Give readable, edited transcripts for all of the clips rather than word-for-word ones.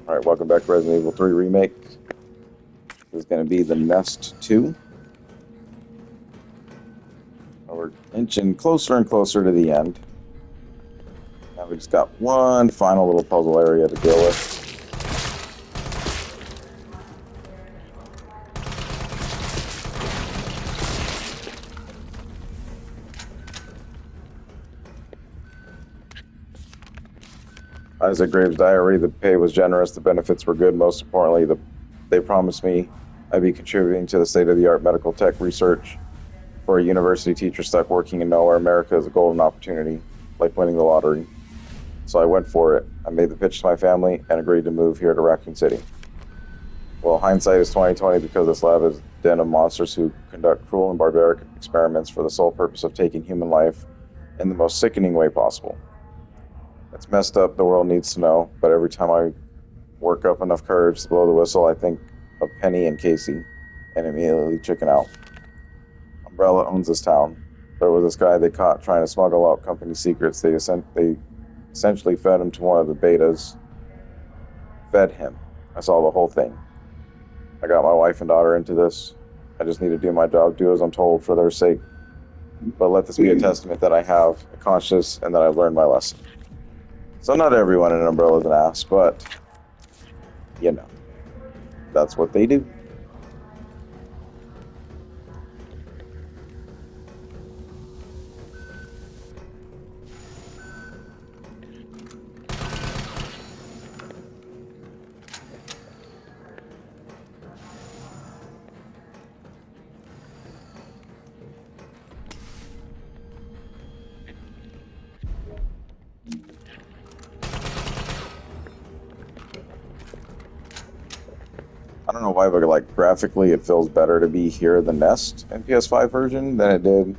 Alright, welcome back to Resident Evil 3 Remake. This is going to be the Nest 2. We're inching closer and closer to the end. Now we just got one final little puzzle area to deal with. Isaac Graves' diary, the pay was generous, the benefits were good. Most importantly, they promised me I'd be contributing to the state-of-the-art medical tech research. For a university teacher stuck working in nowhere, America is a golden opportunity, like winning the lottery. So I went for it. I made the pitch to my family and agreed to move here to Raccoon City. Well, hindsight is 20/20 because this lab is a den of monsters who conduct cruel and barbaric experiments for the sole purpose of taking human life in the most sickening way possible. It's messed up, the world needs to know, but every time I work up enough courage to blow the whistle, I think of Penny and Casey, and immediately chicken out. Umbrella owns this town. There was this guy they caught trying to smuggle out company secrets. They essentially fed him to one of the betas. Fed him. I saw the whole thing. I got my wife and daughter into this. I just need to do my job, do as I'm told for their sake. But let this be a testament that I have a conscience and that I've learned my lesson. So not everyone in Umbrella is an ass, but, you know, that's what they do. I don't know why, but like graphically, it feels better to be here the Nest in PS5 version than it did.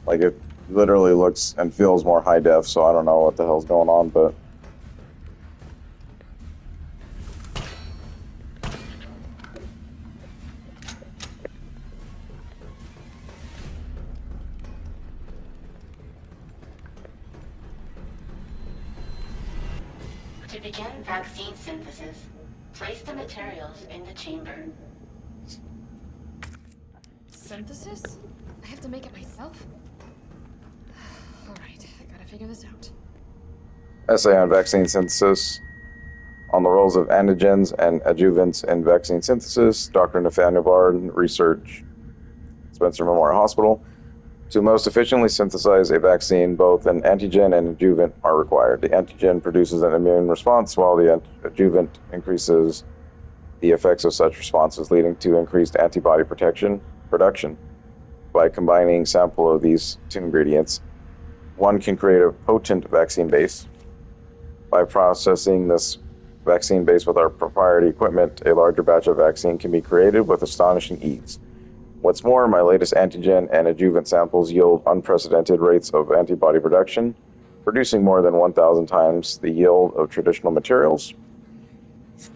Like it literally looks and feels more high def, so I don't know what the hell's going on, but To begin vaccine synthesis, place the materials in the chamber. Synthesis? I have to make it myself? Alright, I gotta figure this out. essay on vaccine synthesis. On the roles of antigens and adjuvants in vaccine synthesis, Dr. Nathaniel Bard, research, Spencer Memorial Hospital. To most efficiently synthesize a vaccine, both an antigen and adjuvant are required. The antigen produces an immune response, while the adjuvant increases the effects of such responses, leading to increased antibody production. By combining a sample of these two ingredients, one can create a potent vaccine base. By processing this vaccine base with our proprietary equipment, a larger batch of vaccine can be created with astonishing ease. What's more, my latest antigen and adjuvant samples yield unprecedented rates of antibody production, producing more than 1,000 times the yield of traditional materials.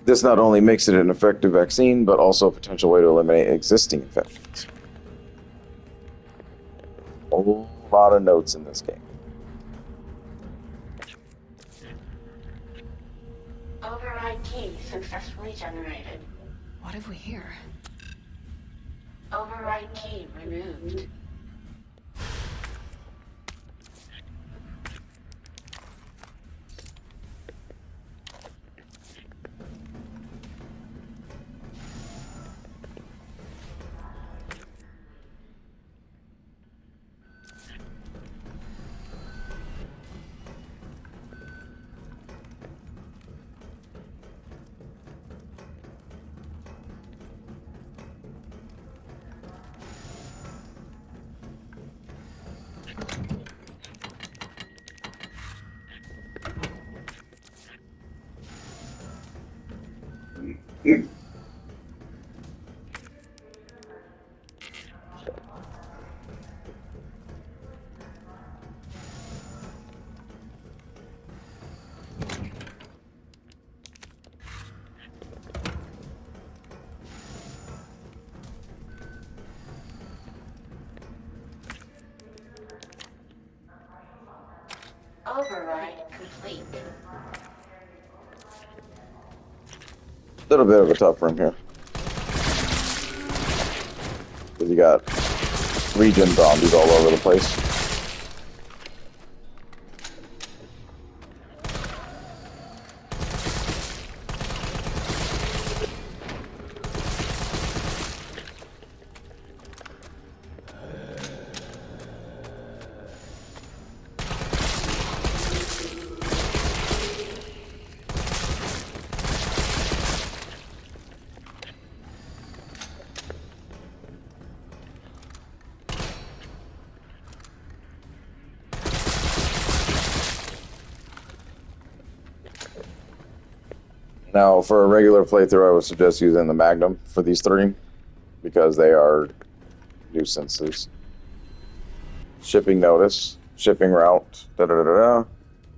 This not only makes it an effective vaccine, but also a potential way to eliminate existing infections. A whole lot of notes in this game. Override key successfully generated. What have we here? Override key removed. Override complete. Little bit of a tough room here. Because you got regen zombies all over the place. Now, for a regular playthrough, I would suggest using the Magnum for these three because they are nuisances. Shipping notice, shipping route, da da da da.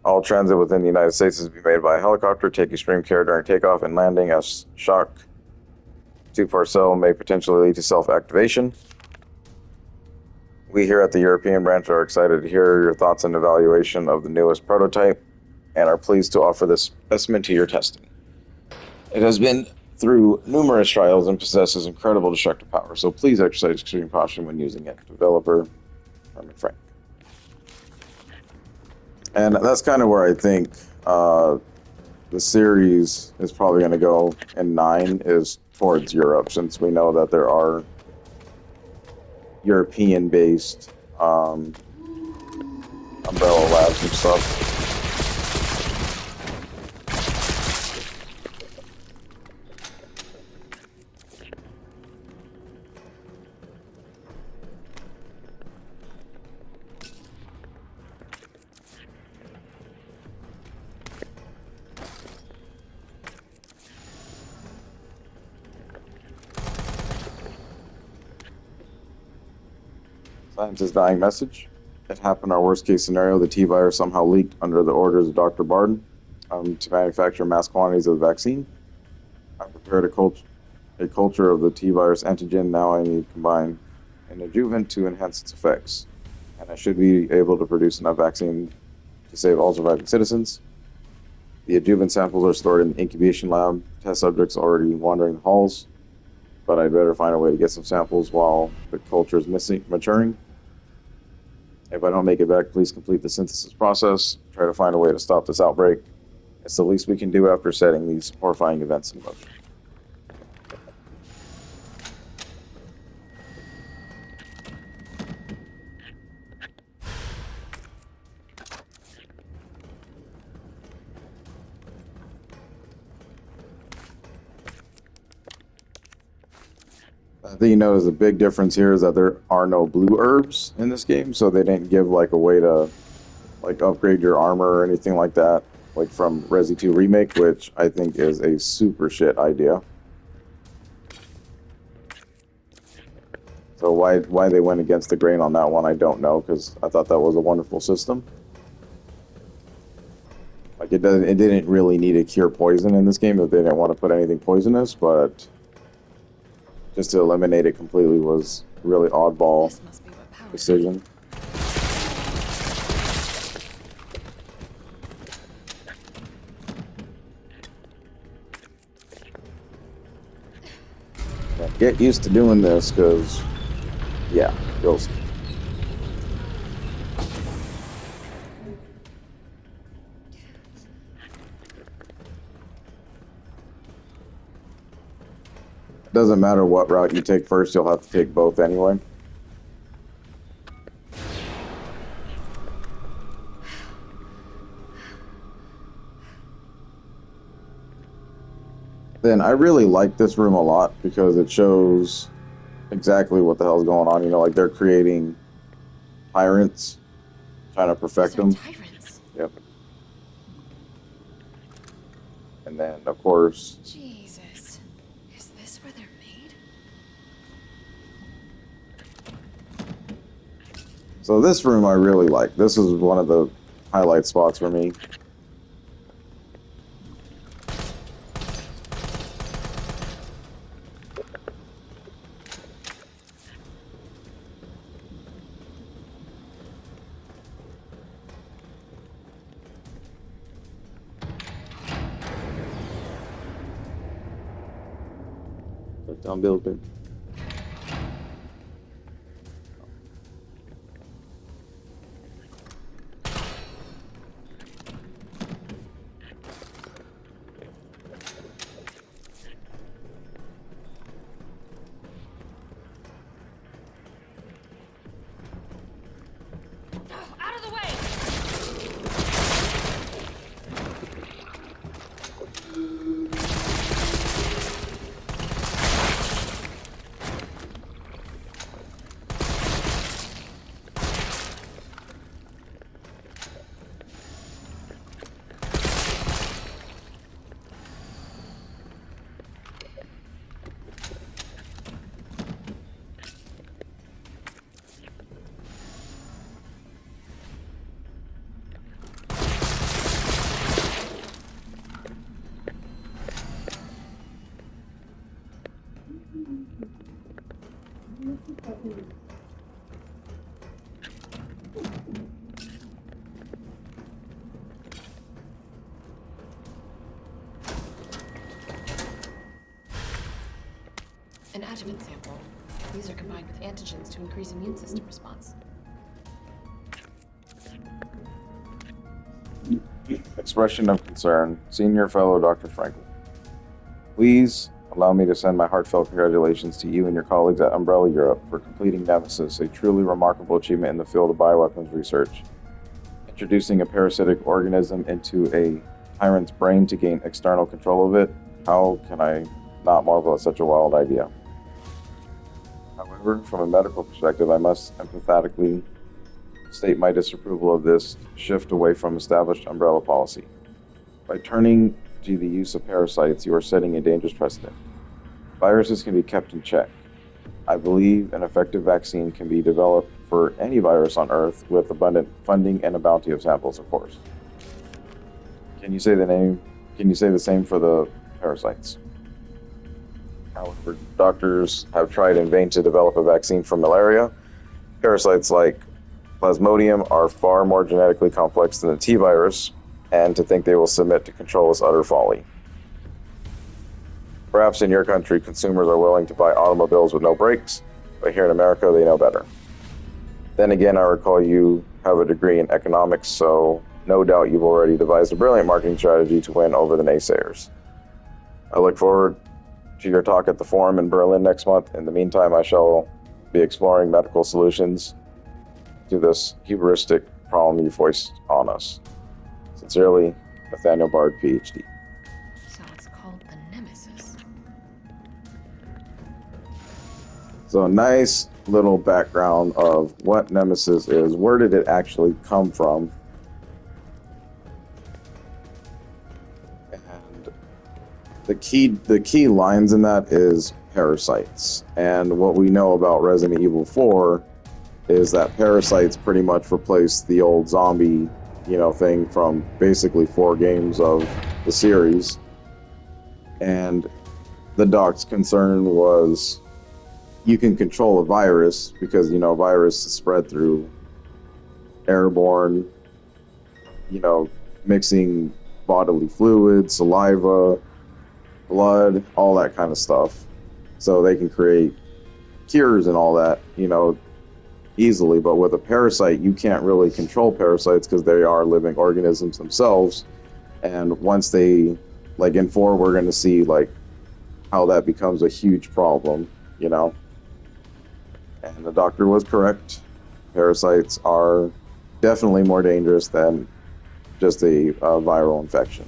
All transit within the United States is to be made by a helicopter. Take extreme care during takeoff and landing, as shock to parcel may potentially lead to self-activation. We here at the European branch are excited to hear your thoughts and evaluation of the newest prototype and are pleased to offer this specimen to your testing. It has been through numerous trials and possesses incredible destructive power, so please exercise extreme caution when using it. Developer, Herman Frank. And that's kind of where I think the series is probably going to go in 9 is towards Europe, since we know that there are European-based Umbrella Labs and stuff. Scientist dying message. It happened our worst case scenario. The T-virus somehow leaked under the orders of Dr. Barden to manufacture mass quantities of the vaccine. I prepared a culture of the T-virus antigen. Now I need to combine an adjuvant to enhance its effects. And I should be able to produce enough vaccine to save all surviving citizens. The adjuvant samples are stored in the incubation lab. Test subjects already wandering the halls. But I'd better find a way to get some samples while the culture is maturing. If I don't make it back, please complete the synthesis process. Try to find a way to stop this outbreak. It's the least we can do after setting these horrifying events in motion. I think you notice the big difference here is that there are no blue herbs in this game, so they didn't give like a way to like upgrade your armor or anything like that, like from Resi 2 Remake, which I think is a super shit idea. So why they went against the grain on that one, I don't know, because I thought that was a wonderful system. Like it didn't really need to cure poison in this game if they didn't want to put anything poisonous, but just to eliminate it completely was a really oddball decision. Get used to doing this, because, yeah, you'll see. Doesn't matter what route you take first, you'll have to take both anyway. Then I really like this room a lot because it shows exactly what the hell's going on. You know, like they're creating tyrants, trying to perfect them. Tyrants. Yep. And then, of course, Jesus. Is this where they're made? so this room I really like. This is one of the highlight spots for me. Down building. Out of the way! An adjuvant sample. These are combined with antigens to increase immune system response. Expression of concern. Senior Fellow Dr. Frankel. Please allow me to send my heartfelt congratulations to you and your colleagues at Umbrella Europe for completing Nemesis, a truly remarkable achievement in the field of bioweapons research. Introducing a parasitic organism into a tyrant's brain to gain external control of it. How can I not marvel at such a wild idea? However, from a medical perspective, I must empathetically state my disapproval of this shift away from established umbrella policy. By turning to the use of parasites, you are setting a dangerous precedent. Viruses can be kept in check. I believe an effective vaccine can be developed for any virus on Earth with abundant funding and a bounty of samples, of course. Can you say the same for the parasites? However, doctors have tried in vain to develop a vaccine for malaria. Parasites like Plasmodium are far more genetically complex than the T virus, and to think they will submit to control is utter folly. Perhaps in your country, consumers are willing to buy automobiles with no brakes, but here in America, they know better. Then again, I recall you have a degree in economics, so no doubt you've already devised a brilliant marketing strategy to win over the naysayers. I look forward to your talk at the forum in Berlin next month. In the meantime, I shall be exploring medical solutions to this hubristic problem you foist on us. Sincerely, Nathaniel Bard, PhD. So it's called the Nemesis. So a nice little background of what Nemesis is. Where did it actually come from? And the key lines in that is parasites. And what we know about Resident Evil 4 is that parasites pretty much replaced the old zombie, thing from basically 4 games of the series. And the doc's concern was you can control a virus because, virus is spread through airborne, mixing bodily fluids, saliva, blood, all that kind of stuff. So they can create cures and all that, easily. But with a parasite, you can't really control parasites because they are living organisms themselves. And once they, like in 4, we're going to see how that becomes a huge problem, And the doctor was correct. Parasites are definitely more dangerous than just a viral infection.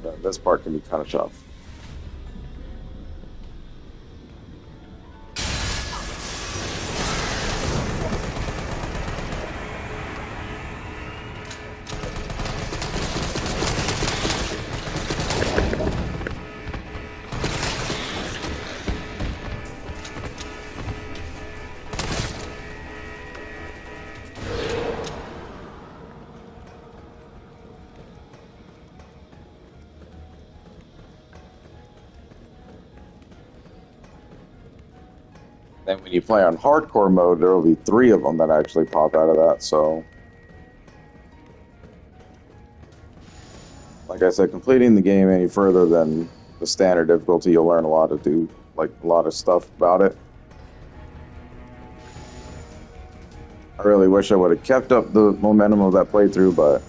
But this part can be kind of tough. Then when you play on hardcore mode, there will be 3 of them that actually pop out of that, so... like I said, completing the game any further than the standard difficulty, you'll learn a lot to do, like a lot of stuff about it. I really wish I would have kept up the momentum of that playthrough, but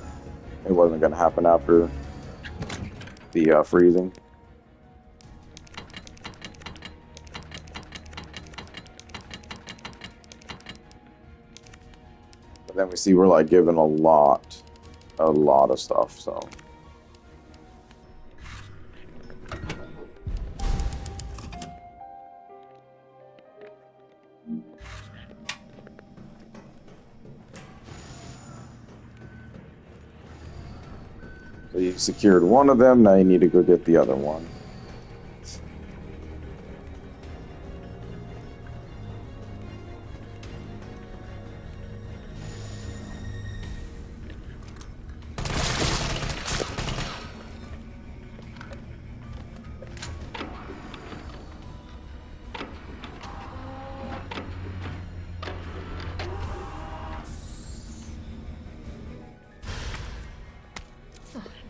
it wasn't going to happen after the freezing. But then we see we're like given a lot of stuff, so. So you secured one of them, now you need to go get the other one.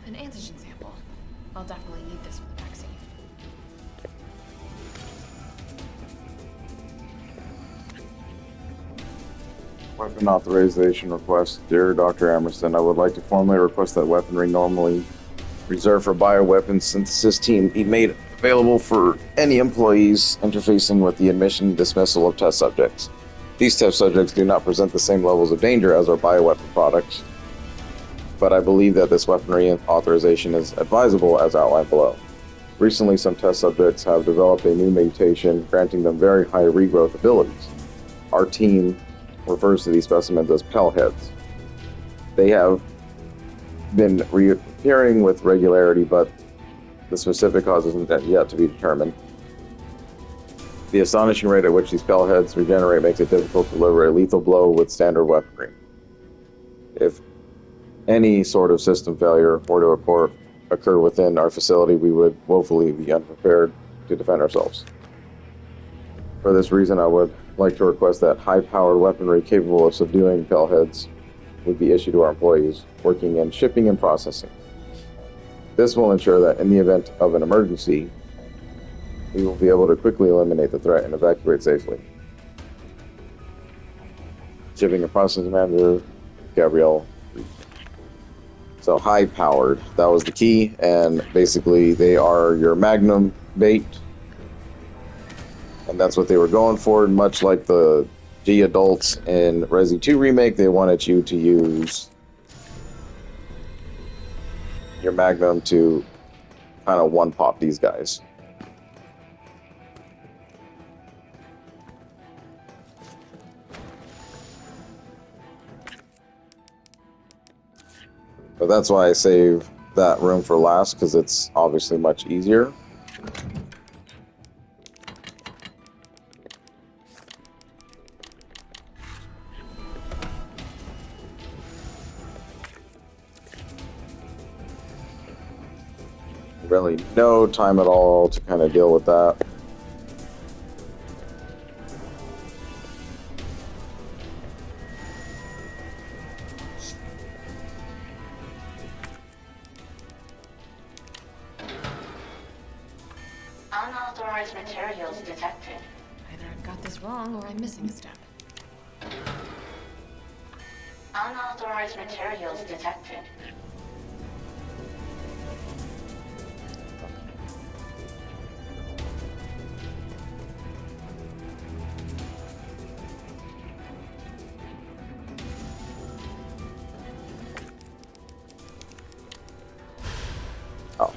An antigen sample. I'll definitely need this for the vaccine. Weapon authorization request. Dear Dr. Emerson, I would like to formally request that weaponry normally reserved for bioweapons synthesis team be made available for any employees interfacing with the admission and dismissal of test subjects. These test subjects do not present the same levels of danger as our bioweapon products, but I believe that this weaponry authorization is advisable as outlined below. Recently, some test subjects have developed a new mutation granting them very high regrowth abilities. Our team refers to these specimens as Pellheads. They have been reappearing with regularity, but the specific cause isn't yet to be determined. The astonishing rate at which these Pellheads regenerate makes it difficult to deliver a lethal blow with standard weaponry. If any sort of system failure were to occur within our facility, we would woefully be unprepared to defend ourselves. For this reason, I would like to request that high-powered weaponry capable of subduing Pellheads would be issued to our employees working in shipping and processing. This will ensure that in the event of an emergency, we will be able to quickly eliminate the threat and evacuate safely. Shipping and processing manager, Gabrielle. So high-powered, that was the key, and basically they are your Magnum bait, and that's what they were going for. Much like the G adults in Resi 2 Remake, they wanted you to use your Magnum to kind of one-pop these guys. But that's why I save that room for last, because it's obviously much easier. Really no time at all to kind of deal with that. Unauthorized materials detected. Either I've got this wrong or I'm missing a step. Unauthorized materials detected. Oh.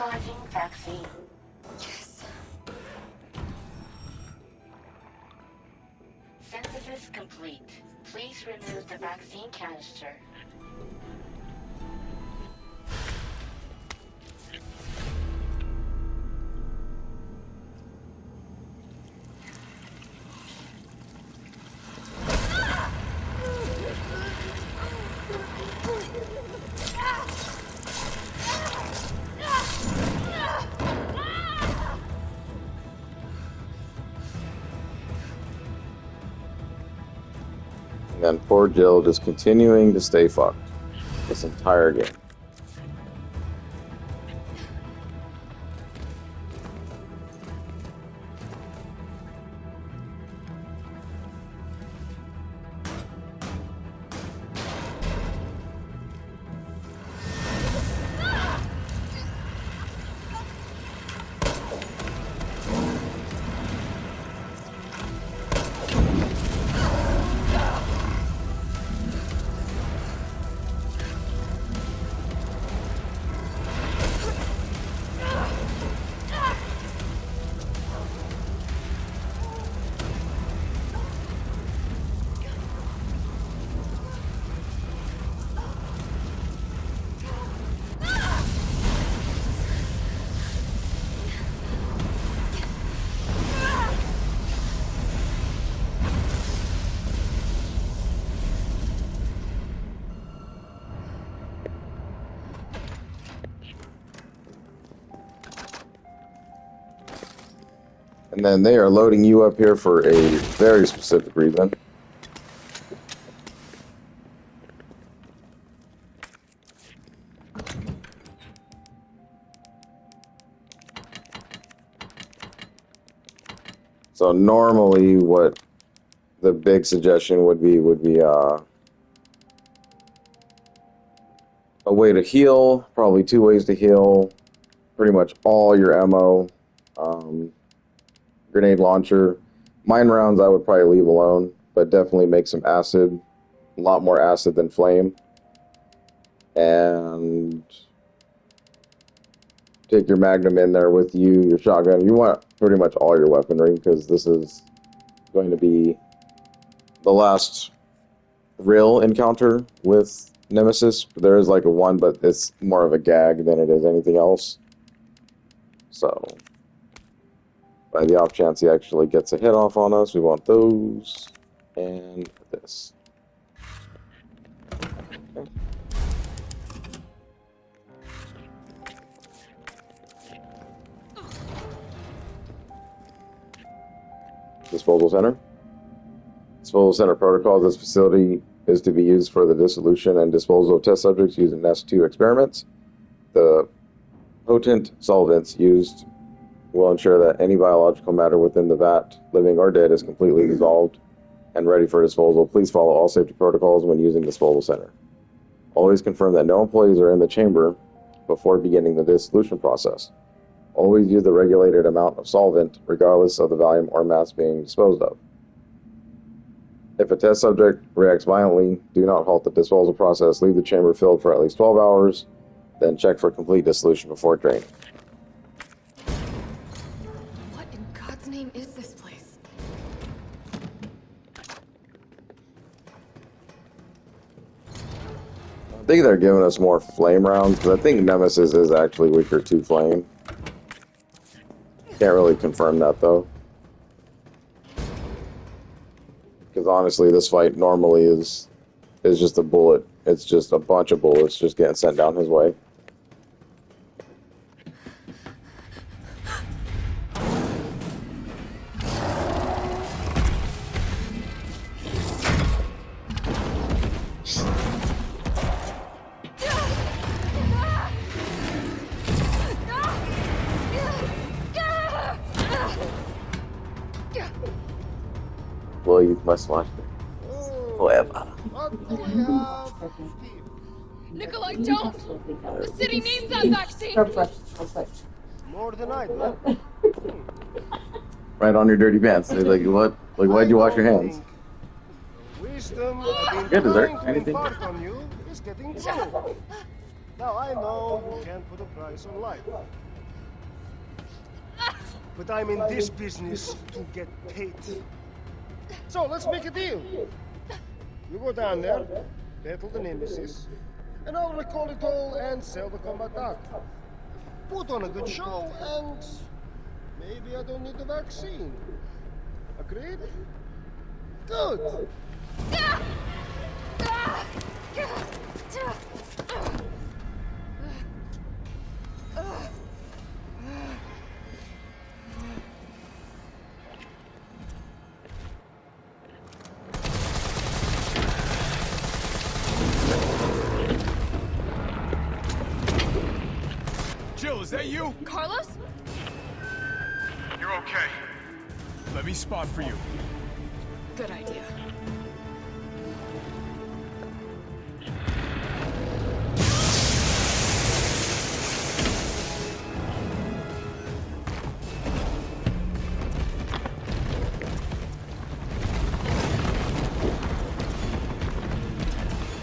Analyzing vaccine. Yes. Synthesis complete. Please remove the vaccine canister. And then poor Jill just continuing to stay fucked this entire game. And then they are loading you up here for a very specific reason. So normally what the big suggestion would be a way to heal, probably 2 ways to heal pretty much all your ammo. Grenade launcher. Mine rounds I would probably leave alone, but definitely make some acid. A lot more acid than flame. And take your magnum in there with you, your shotgun. You want pretty much all your weaponry, because this is going to be the last real encounter with Nemesis. There is like a one, but it's more of a gag than it is anything else. So by the off chance he actually gets a hit off on us, we want those and this. Okay. Disposal center. Disposal center protocol. This facility is to be used for the dissolution and disposal of test subjects using NEST-2 experiments. The potent solvents used will ensure that any biological matter within the vat, living or dead, is completely dissolved and ready for disposal. Please follow all safety protocols when using disposal center. Always confirm that no employees are in the chamber before beginning the dissolution process. Always use the regulated amount of solvent, regardless of the volume or mass being disposed of. If a test subject reacts violently, do not halt the disposal process. Leave the chamber filled for at least 12 hours, then check for complete dissolution before draining. What in God's name is this place? I think they're giving us more flame rounds, but I think Nemesis is actually weaker to flame. Can't really confirm that though. Because honestly, this fight normally is just a bullet. It's just a bunch of bullets just getting sent down his way. Well, you must watch it forever. Nikolai, don't! The city needs that vaccine! More than I do. Right on your dirty pants. They're like, what? Like, why'd you wash your hands? Wisdom I've Yeah, been dessert. trying to Anything? impart on you is getting true. Now I know you can't put a price on life, but I'm in this business to get paid. So let's make a deal. You go down there, battle the Nemesis, and I'll recall it all and sell the combat dog. Put on a good show, and maybe I don't need the vaccine. Agreed? Good. Jill, is that you? Carlos? You're okay. Let me spot for you. Good idea.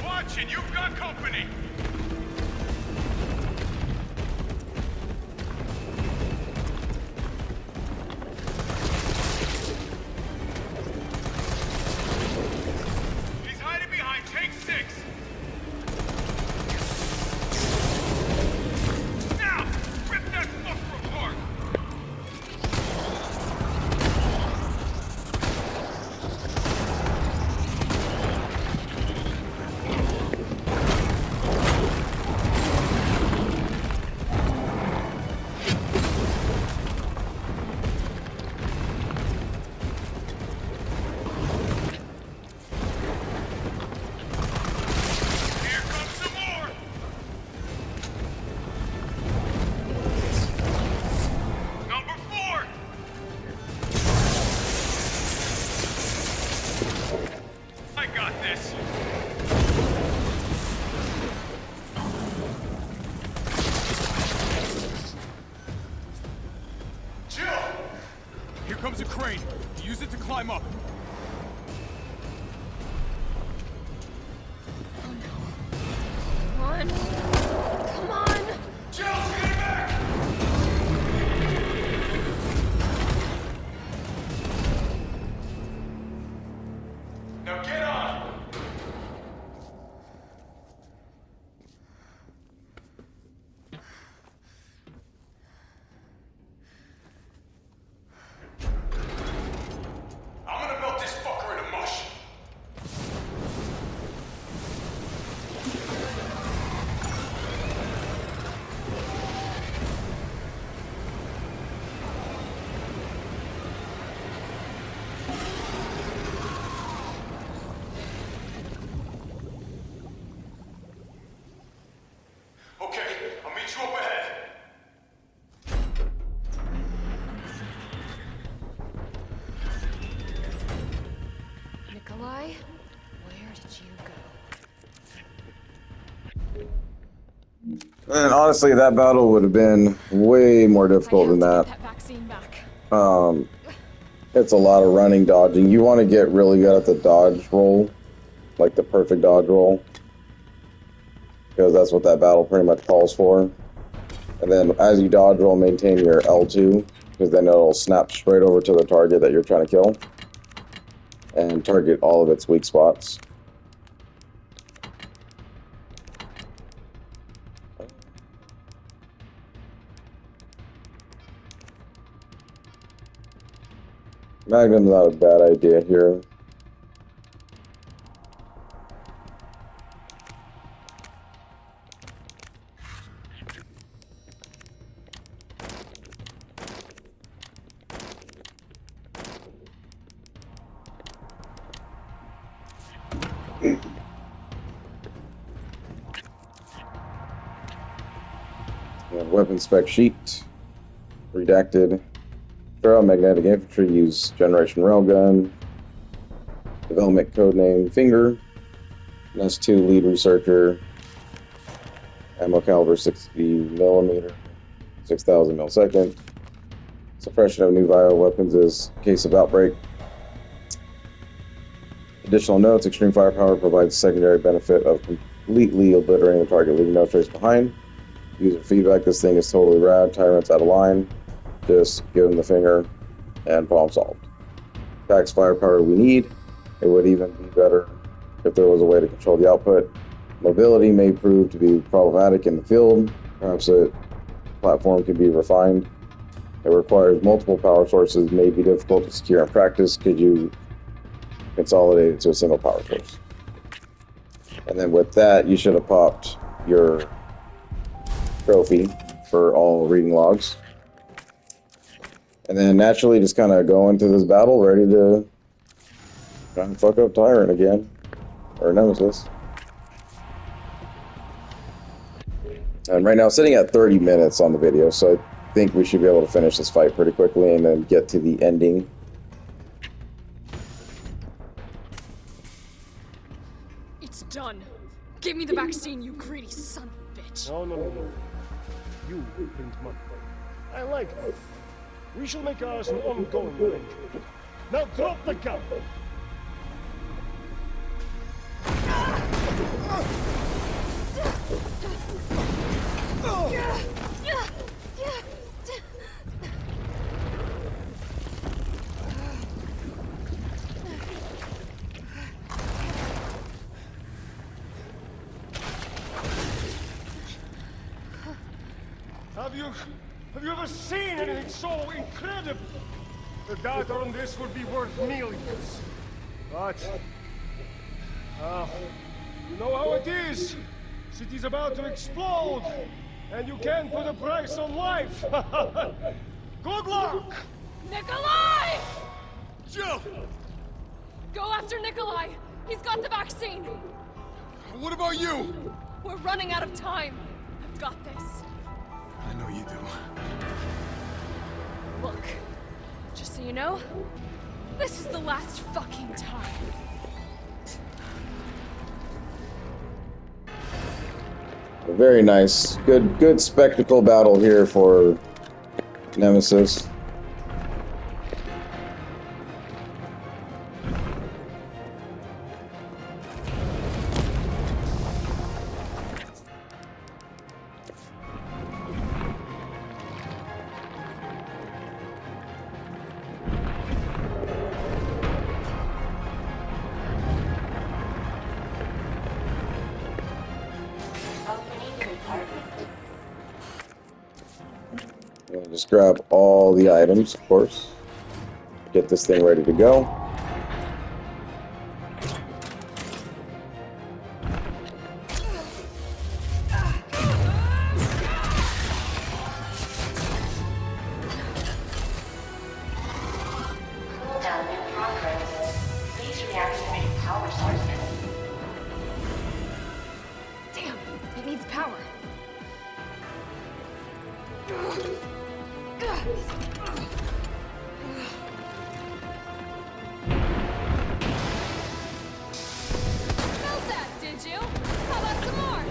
Watch it, you've got company! He's hiding behind tank 6! Now! Rip that fucker apart! Here comes some more! Number 4! I got this! Jill! Here comes a crane. Use it to climb up. Come on. Come on. Jill, get back! Now get on! I'm gonna melt this fucker into mush. Okay, I'll meet you up ahead. Nikolai, where did you go? And honestly, that battle would have been way more difficult than I have that. to get that vaccine back. It's a lot of running, dodging. You want to get really good at the dodge roll, like the perfect dodge roll, because that's what that battle pretty much calls for. And then as you dodge roll, maintain your L2, because then it'll snap straight over to the target that you're trying to kill and target all of its weak spots. Magnum's not a bad idea here. Weapon spec sheet. Redacted. Magnetic infantry use generation railgun. Development codename Finger. S2 lead researcher. Ammo caliber 60 millimeter, 6,000 millisecond. Suppression of new viral weapons is case of outbreak. Additional notes: extreme firepower provides secondary benefit of completely obliterating the target, leaving no trace behind. User feedback: this thing is totally rad. Tyrant's out of line. just give him the finger, and problem solved. Tax firepower we need. It would even be better if there was a way to control the output. Mobility may prove to be problematic in the field. Perhaps a platform can be refined. It requires multiple power sources, may be difficult to secure in practice. Could you consolidate it to a single power source? And then with that, you should have popped your trophy for all reading logs. And then naturally just kind of go into this battle ready to try and fuck up Tyrant again. Or Nemesis. And right now, sitting at 30 minutes on the video, so I think we should be able to finish this fight pretty quickly and then get to the ending. It's done. Give me the vaccine, you greedy son of a bitch. No. You bring money. I like money. We shall make ours an ongoing arrangement. Now drop the gun! Have you ever seen anything so incredible? The data on this would be worth millions. But, you know how it is. City's about to explode, and you can't put a price on life. Good luck! Nikolai! Jill! Go after Nikolai! He's got the vaccine! What about you? We're running out of time. I've got this. I know you do. Look, just so you know, this is the last fucking time. Very nice. Good spectacle battle here for Nemesis. Opening compartment. And just grab all the items, of course. Get this thing ready to go. Cooldown in progress. Please reactivate power sources. Damn, it needs power. Felt that, did you? How about some more?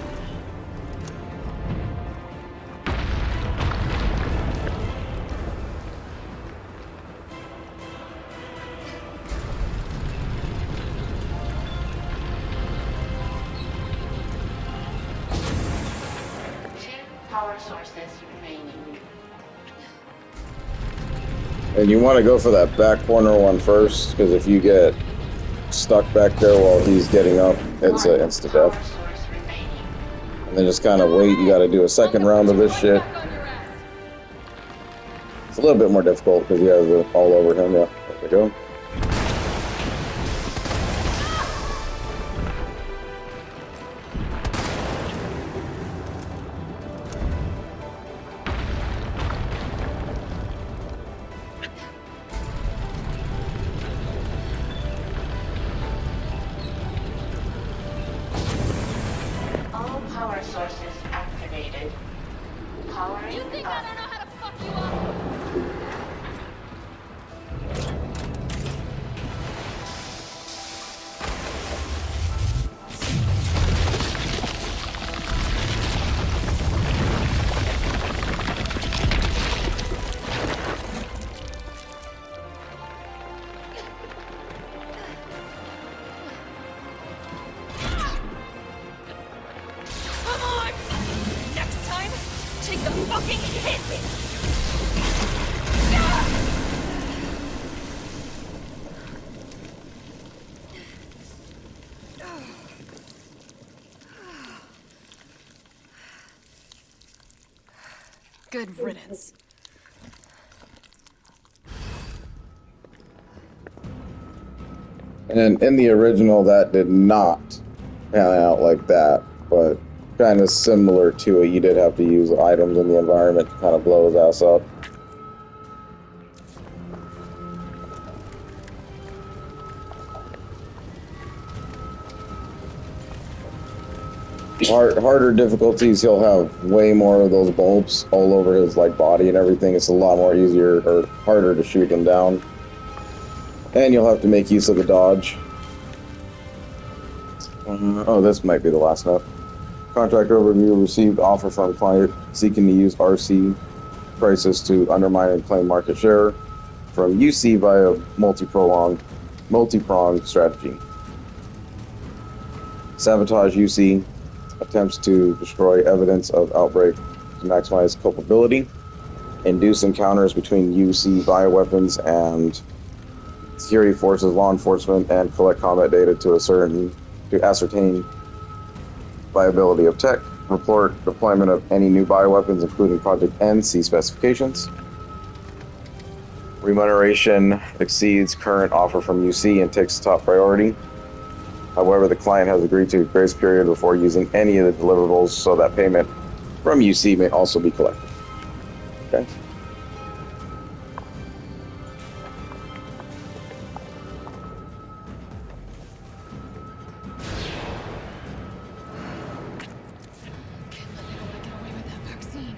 Two power sources remaining. And you want to go for that back corner one first, because if you get stuck back there while he's getting up, it's an insta Power death. source remaining. And then just kind of wait. You got to do a second round of this shit. Back on your ass. It's a little bit more difficult because you have it all over him. Yeah, there we go. All power sources activated. Powering You think I up. don't know how to fuck you up? Come on! Next time, take the fucking hit! Good riddance. And in the original, that did not pan out like that, but kind of similar to it. You did have to use items in the environment to kind of blow his ass up. Harder difficulties, he'll have way more of those bulbs all over his like body and everything. It's a lot more easier or harder to shoot him down. And you'll have to make use of the dodge. Oh, this might be the last note. Contract overview: received offer from client seeking to use RC prices to undermine and claim market share from UC via multi-pronged strategy. Sabotage UC. Attempts to destroy evidence of outbreak to maximize culpability. Induce encounters between UC bioweapons and security forces, law enforcement, and collect combat data to ascertain viability of tech. Report deployment of any new bioweapons, including Project N. See specifications. Remuneration exceeds current offer from UC and takes top priority. However, the client has agreed to a grace period before using any of the deliverables, so that payment from UC may also be collected. Okay. Can't let anyone get away with that vaccine.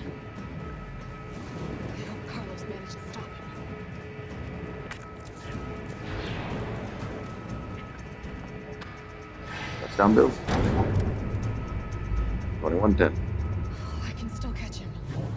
I hope Carlos managed to stop him. Touchdown Bills. 21-10. I can still catch him. Oh no.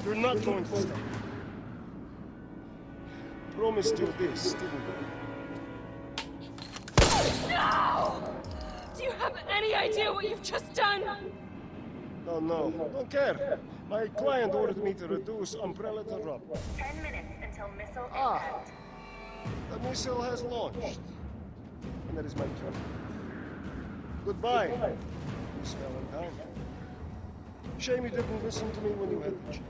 You're not going to stop. Promised you this, didn't I? No! Do you have any idea what you've just done? Oh no, don't care. My client ordered me to reduce Umbrella to rubber. 10 minutes until missile impact. The missile has launched. And that is my job. Goodbye, Miss Valentine. Shame you didn't listen to me when you had the chance.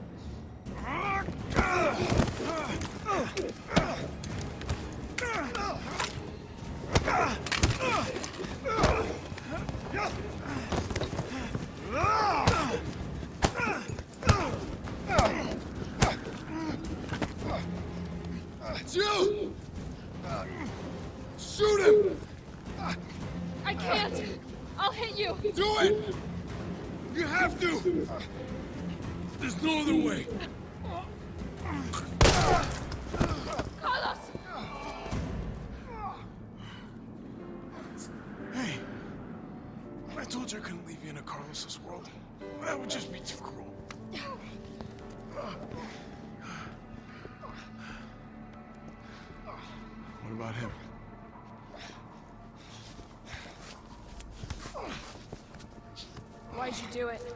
It's you! Shoot him! I can't! I'll hit you! Do it! You have to! There's no other way. Carlos! Hey, I told you I couldn't leave you in a Carlos's world. That would just be too cruel. What about him? Why'd you do it?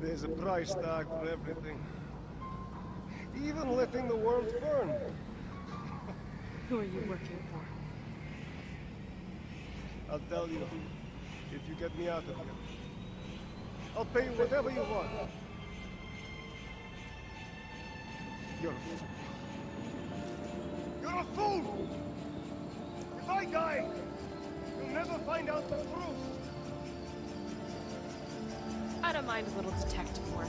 There's a price tag for everything. Even letting the world burn. Who are you working for? I'll tell you, if you get me out of here. I'll pay you whatever you want. You're a fool. You're a fool! If I die, you'll never find out the truth. I don't mind a little detective work.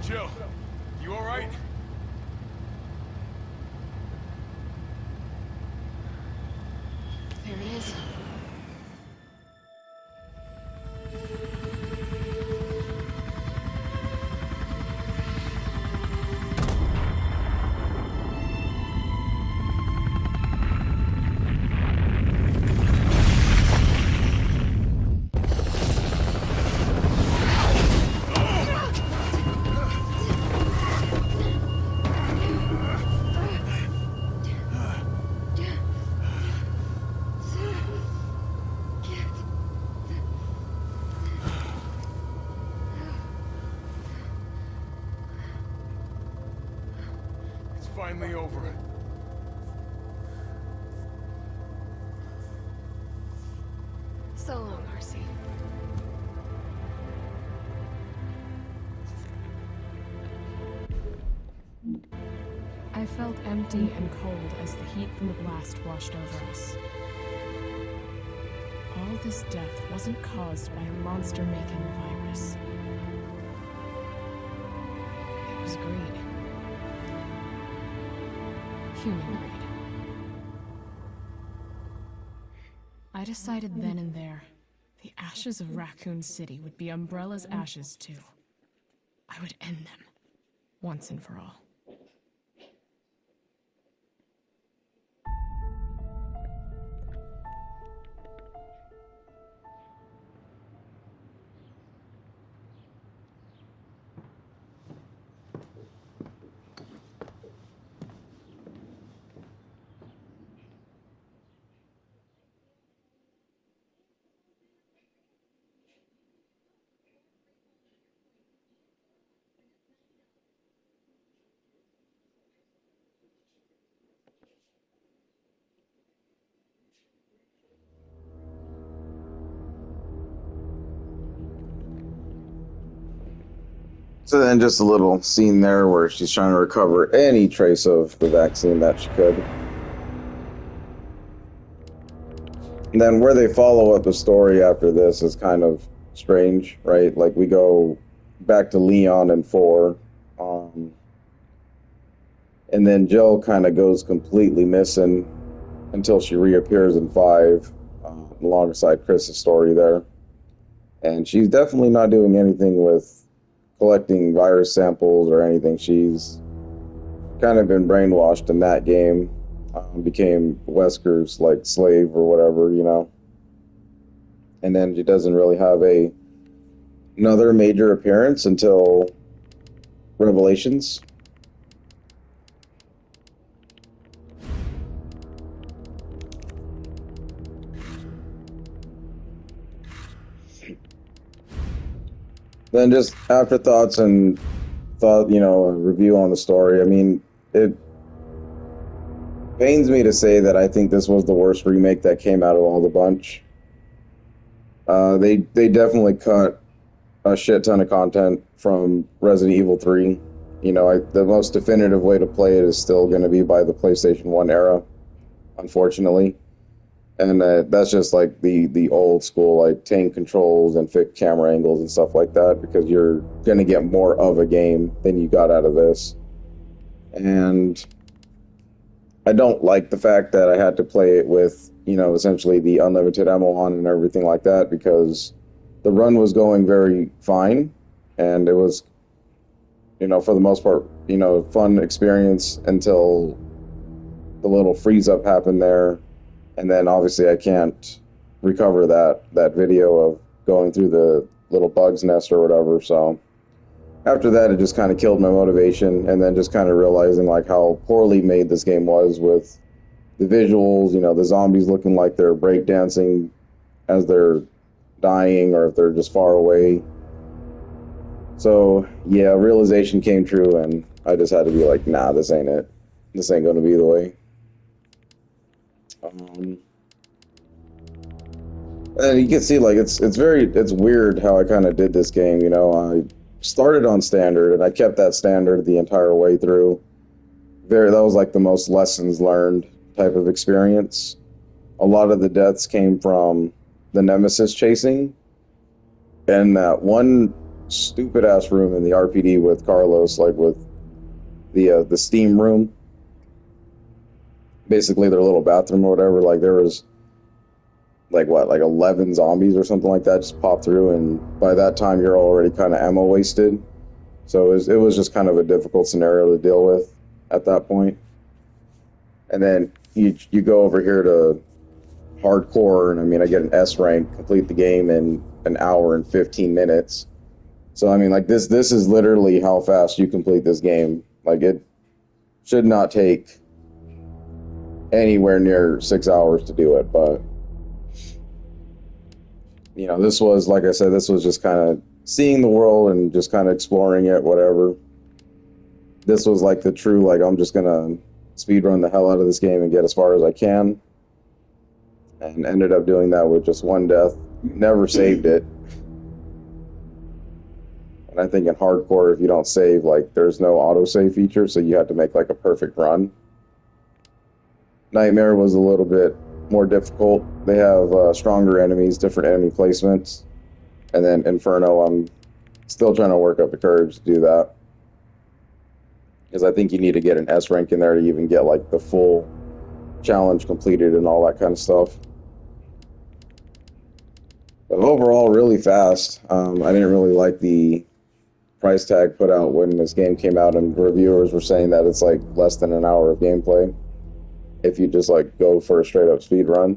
Jill, you all right? finally over. So long, Marcy. I felt empty and cold as the heat from the blast washed over us. All this death wasn't caused by a monster-making virus. It was greed. Human greed. I decided then and there, the ashes of Raccoon City would be Umbrella's ashes too. I would end them, once and for all. So then just a little scene there where she's trying to recover any trace of the vaccine that she could. And then where they follow up the story after this is kind of strange, right? Like we go back to Leon in 4, and then Jill kind of goes completely missing until she reappears in 5, alongside Chris's story there. And she's definitely not doing anything with collecting virus samples or anything. She's kind of been brainwashed in that game, became Wesker's like slave or whatever, you know. And then she doesn't really have another major appearance until Revelations. Then just afterthoughts and thought, you know, a review on the story. I mean, it pains me to say that I think this was the worst remake that came out of all the bunch. They definitely cut a shit ton of content from Resident Evil 3. You know, the most definitive way to play it is still going to be by the PlayStation 1 era, unfortunately. And that's just like the old school, like tank controls and fixed camera angles and stuff like that, because you're going to get more of a game than you got out of this. And I don't like the fact that I had to play it with, you know, essentially the unlimited ammo on and everything like that, because the run was going very fine, and it was, you know, for the most part, you know, fun experience until the little freeze up happened there. And then obviously I can't recover that video of going through the little bug's nest or whatever. So after that, it just kind of killed my motivation. And then just kind of realizing like how poorly made this game was with the visuals, you know, the zombies looking like they're breakdancing as they're dying or if they're just far away. So yeah, realization came true, and I just had to be like, nah, this ain't it. This ain't going to be the way. And you can see, like, it's weird how I kind of did this game, you know. I started on standard, and I kept that standard the entire way through. That was like the most lessons learned type of experience. A lot of the deaths came from the Nemesis chasing, and that one stupid ass room in the RPD with Carlos, like with the steam room. Basically their little bathroom or whatever, like there was like 11 zombies or something like that just popped through, and by that time you're already kind of ammo wasted. So it was just kind of a difficult scenario to deal with at that point. And then you go over here to hardcore, and I mean I get an S rank, complete the game in an hour and 15 minutes. So I mean, like this is literally how fast you complete this game. Like it should not take anywhere near 6 hours to do it, but you know, this was, like I said, this was just kind of seeing the world and just kind of exploring it, whatever. this was like the true, like, I'm just gonna speed run the hell out of this game and get as far as I can. And ended up doing that with just one death. Never saved it. And I think in hardcore, if you don't save, like, there's no autosave feature, so you have to make like a perfect run. Nightmare was a little bit more difficult. They have stronger enemies, different enemy placements. And then Inferno, I'm still trying to work up the courage to do that. Because I think you need to get an S rank in there to even get like the full challenge completed and all that kind of stuff. But overall, really fast. I didn't really like the price tag put out when this game came out, and reviewers were saying that it's like less than an hour of gameplay if you just like go for a straight up speed run.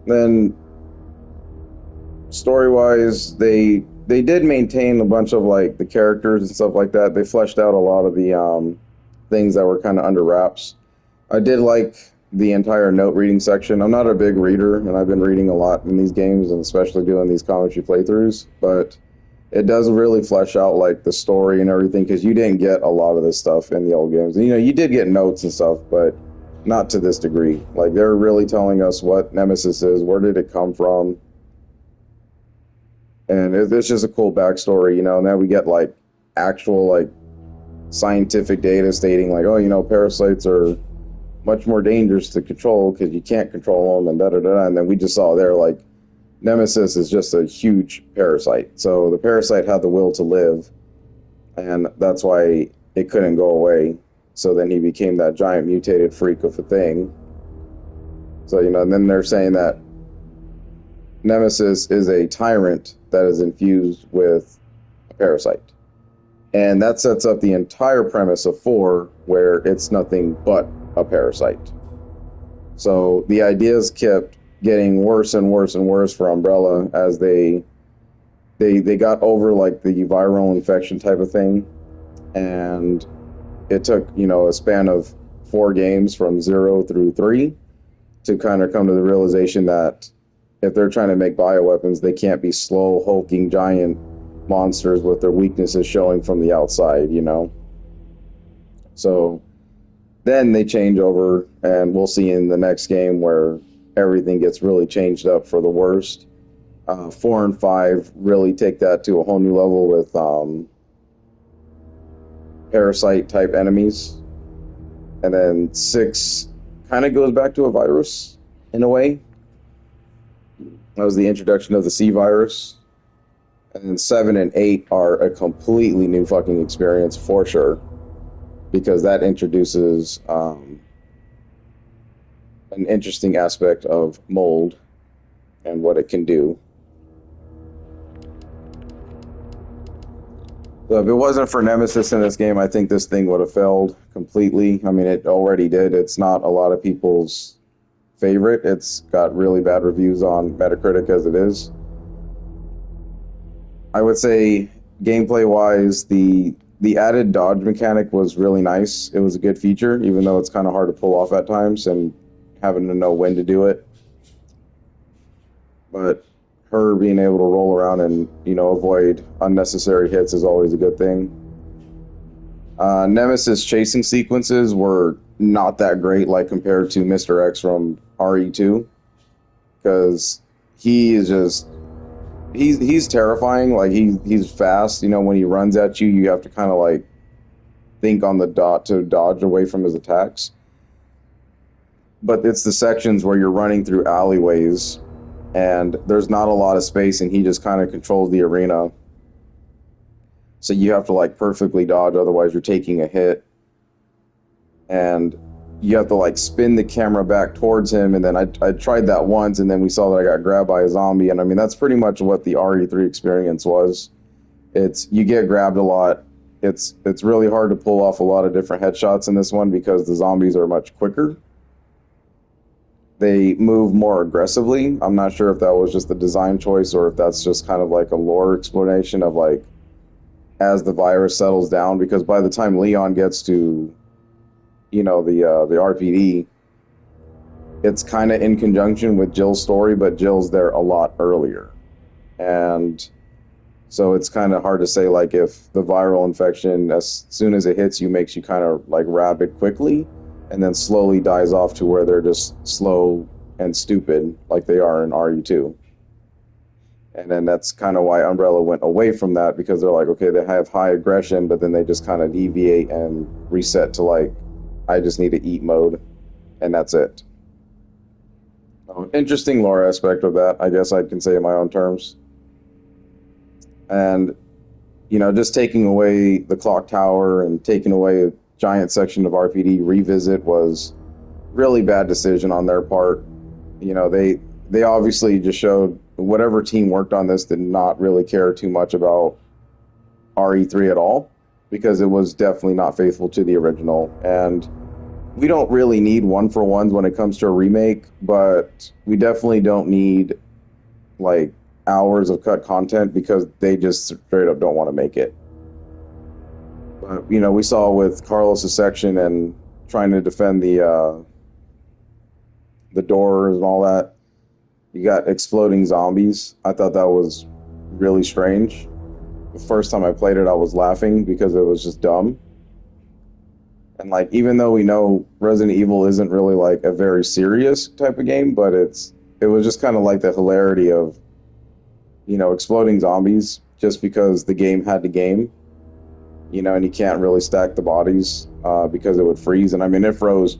Then story-wise, they did maintain a bunch of like the characters and stuff like that. They fleshed out a lot of the things that were kind of under wraps. I did like the entire note reading section. I'm not a big reader, and I've been reading a lot in these games, and especially doing these commentary playthroughs, but it does really flesh out like the story and everything, because you didn't get a lot of this stuff in the old games. And, you know, you did get notes and stuff, but not to this degree. Like, they're really telling us what Nemesis is, where did it come from, and it's just a cool backstory, you know. And then we get like actual like scientific data stating like, oh, you know, parasites are much more dangerous to control because you can't control them, and da-da-da. And then we just saw there like Nemesis is just a huge parasite. So the parasite had the will to live, and that's why it couldn't go away. So then he became that giant mutated freak of a thing. So, you know, and then they're saying that Nemesis is a tyrant that is infused with a parasite. And that sets up the entire premise of 4, where it's nothing but a parasite. So the ideas kept getting worse and worse and worse for Umbrella as they got over like the viral infection type of thing. And it took, you know, a span of 4 games from 0 through 3 to kind of come to the realization that if they're trying to make bioweapons, they can't be slow, hulking giant monsters with their weaknesses showing from the outside, you know? So then they change over, and we'll see in the next game where everything gets really changed up for the worst. 4 and 5 really take that to a whole new level with parasite-type enemies. And then 6 kind of goes back to a virus, in a way. That was the introduction of the C virus. And then 7 and 8 are a completely new fucking experience for sure, because that introduces an interesting aspect of mold and what it can do. So if it wasn't for Nemesis in this game, I think this thing would have failed completely. I mean, it already did. It's not a lot of people's favorite. It's got really bad reviews on Metacritic as it is. I would say gameplay-wise, the added dodge mechanic was really nice. It was a good feature, even though it's kind of hard to pull off at times and having to know when to do it. But her being able to roll around and, you know, avoid unnecessary hits is always a good thing. Nemesis chasing sequences were not that great, like compared to Mr. X from RE2, because he is just he's terrifying. Like he's fast. You know, when he runs at you, you have to kind of like think on the dot to dodge away from his attacks. But it's the sections where you're running through alleyways and there's not a lot of space, and he just kind of controls the arena. So you have to like perfectly dodge, otherwise you're taking a hit. And you have to like spin the camera back towards him, and then I tried that once, and then we saw that I got grabbed by a zombie, and I mean that's pretty much what the RE3 experience was. It's you get grabbed a lot. It's really hard to pull off a lot of different headshots in this one because the zombies are much quicker. They move more aggressively. I'm not sure if that was just the design choice or if that's just kind of like a lore explanation of like as the virus settles down, because by the time Leon gets to, you know, the RPD, it's kind of in conjunction with Jill's story, but Jill's there a lot earlier. And so it's kind of hard to say, like, if the viral infection, as soon as it hits you, makes you kind of, like, rabid quickly, and then slowly dies off to where they're just slow and stupid, like they are in RE2. And then that's kind of why Umbrella went away from that, because they're like, okay, they have high aggression, but then they just kind of deviate and reset to, like, I just need to eat mode, and that's it. Interesting lore aspect of that, I guess I can say in my own terms. And, you know, just taking away the clock tower and taking away a giant section of RPD revisit was really bad decision on their part. You know, they obviously just showed whatever team worked on this did not really care too much about RE3 at all, because it was definitely not faithful to the original. And we don't really need one-for-ones when it comes to a remake, but we definitely don't need, like, hours of cut content, because they just straight up don't want to make it. But, you know, we saw with Carlos' section and trying to defend the doors and all that, you got exploding zombies. I thought that was really strange. The first time I played it, I was laughing because it was just dumb. And, like, even though we know Resident Evil isn't really, like, a very serious type of game, but it was just kind of like the hilarity of, you know, exploding zombies just because the game had to game, you know, and you can't really stack the bodies because it would freeze. And, I mean, it froze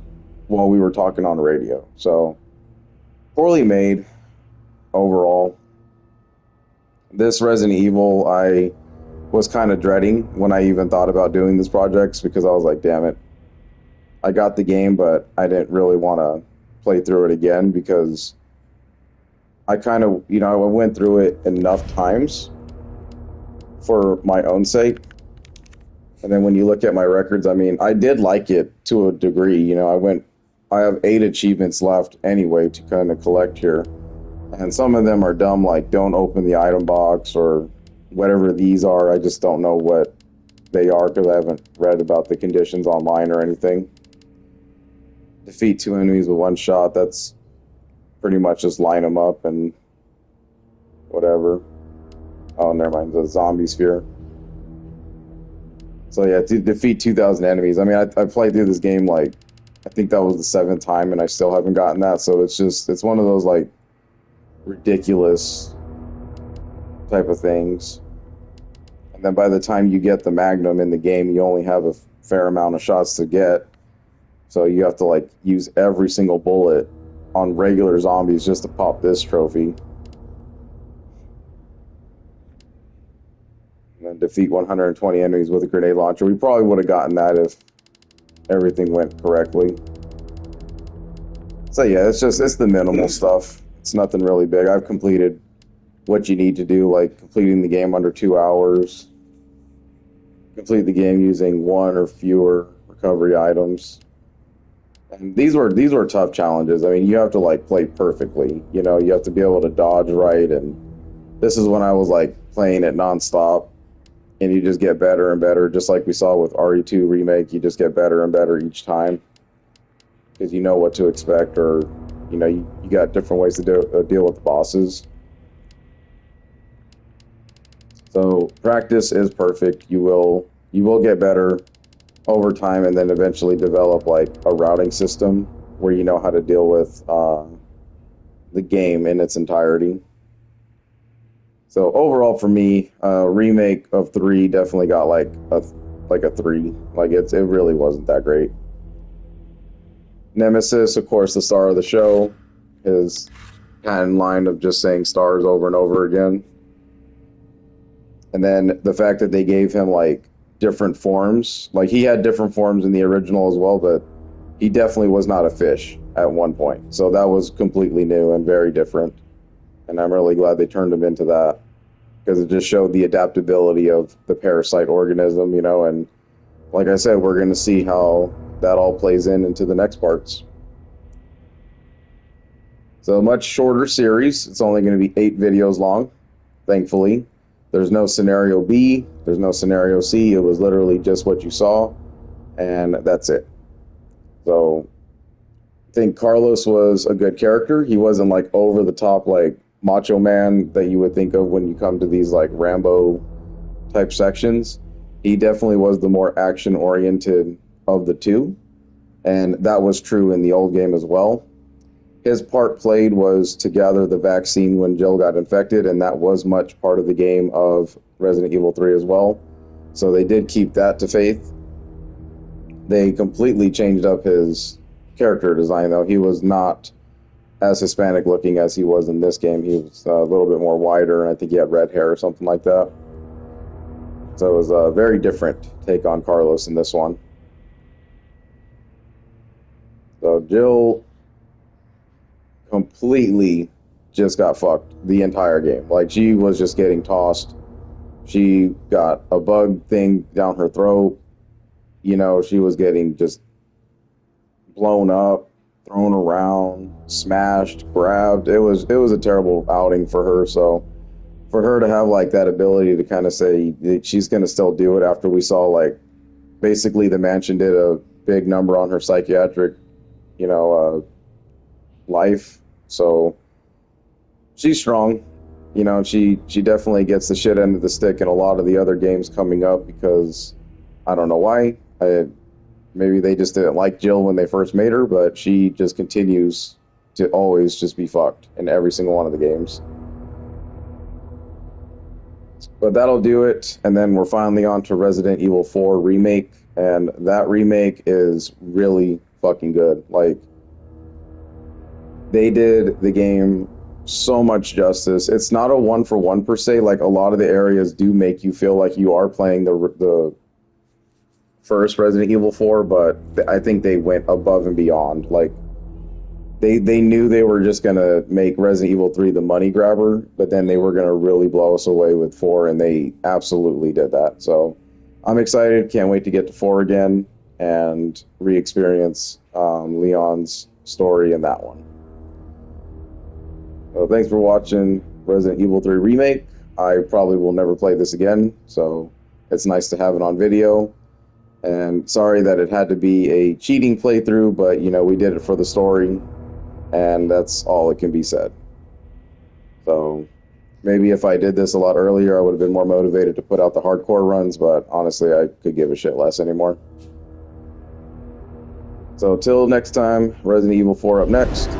while we were talking on the radio. So, poorly made overall. This Resident Evil, I was kind of dreading when I even thought about doing this project, because I was like, damn it. I got the game, but I didn't really want to play through it again, because I kind of, you know, I went through it enough times for my own sake. And then when you look at my records, I mean, I did like it to a degree. You know, I have 8 achievements left anyway to kind of collect here. And some of them are dumb, like don't open the item box or whatever these are. I just don't know what they are because I haven't read about the conditions online or anything. Defeat 2 enemies with 1 shot. That's pretty much just line them up and whatever. Oh, never mind. The zombie sphere. So yeah, to defeat 2,000 enemies. I mean, I played through this game, like, I think that was the 7th time, and I still haven't gotten that. So it's one of those, like, ridiculous type of things. And then by the time you get the Magnum in the game, you only have a fair amount of shots to get. So you have to, like, use every single bullet on regular zombies just to pop this trophy. And then defeat 120 enemies with a grenade launcher. We probably would have gotten that if everything went correctly. So yeah, it's the minimal stuff. It's nothing really big. I've completed what you need to do, like completing the game under 2 hours. Complete the game using 1 or fewer recovery items. And these were tough challenges. I mean, you have to, like, play perfectly. You know, you have to be able to dodge right, and this is when I was, like, playing it nonstop, and you just get better and better, just like we saw with RE2 Remake. You just get better and better each time because you know what to expect, or, you know, you got different ways to deal with the bosses. So practice is perfect. You will get better over time, and then eventually develop, like, a routing system where you know how to deal with the game in its entirety. So overall, for me, remake of 3 definitely got like a 3. Like, it really wasn't that great. Nemesis, of course, the star of the show, is kind of in line of just saying stars over and over again. And then the fact that they gave him, like, different forms. Like, he had different forms in the original as well, but he definitely was not a fish at one point. So that was completely new and very different. And I'm really glad they turned him into that, because it just showed the adaptability of the parasite organism, you know, and like I said, we're going to see how that all plays into the next parts. So a much shorter series. It's only going to be 8 videos long, thankfully. There's no scenario B, there's no scenario C. It was literally just what you saw, and that's it. So think Carlos was a good character. He wasn't like over the top, like macho man that you would think of when you come to these like Rambo type sections. He definitely was the more action oriented of the two, and that was true in the old game as well. His part played was to gather the vaccine when Jill got infected, and that was much part of the game of Resident Evil 3 as well. So they did keep that to faith. They completely changed up his character design, though. He was not as Hispanic looking as he was in this game. He was a little bit more wider, and I think he had red hair or something like that. So it was a very different take on Carlos in this one. So Jill completely just got fucked the entire game. Like, she was just getting tossed. She got a bug thing down her throat. You know, she was getting just blown up, thrown around, smashed, grabbed. It was a terrible outing for her. So for her to have like that ability to kind of say that she's going to still do it after we saw like basically the mansion did a big number on her psychiatric, life. So she's strong. You know, she definitely gets the shit end of the stick in a lot of the other games coming up because I don't know why. Maybe they just didn't like Jill when they first made her, but she just continues to always just be fucked in every single one of the games. But that'll do it, and then we're finally on to Resident Evil 4 Remake, and that remake is really fucking good. Like, they did the game so much justice. It's not a one-for-one per se. Like, a lot of the areas do make you feel like you are playing the first Resident Evil 4, but I think they went above and beyond. Like, they knew they were just going to make Resident Evil 3 the money grabber, but then they were going to really blow us away with 4, and they absolutely did that. So I'm excited. Can't wait to get to 4 again and re-experience Leon's story in that one. So thanks for watching Resident Evil 3 Remake. I probably will never play this again, so it's nice to have it on video. And sorry that it had to be a cheating playthrough, but, we did it for the story, and that's all that can be said. So maybe if I did this a lot earlier, I would have been more motivated to put out the hardcore runs, but honestly, I could give a shit less anymore. So till next time, Resident Evil 4 up next.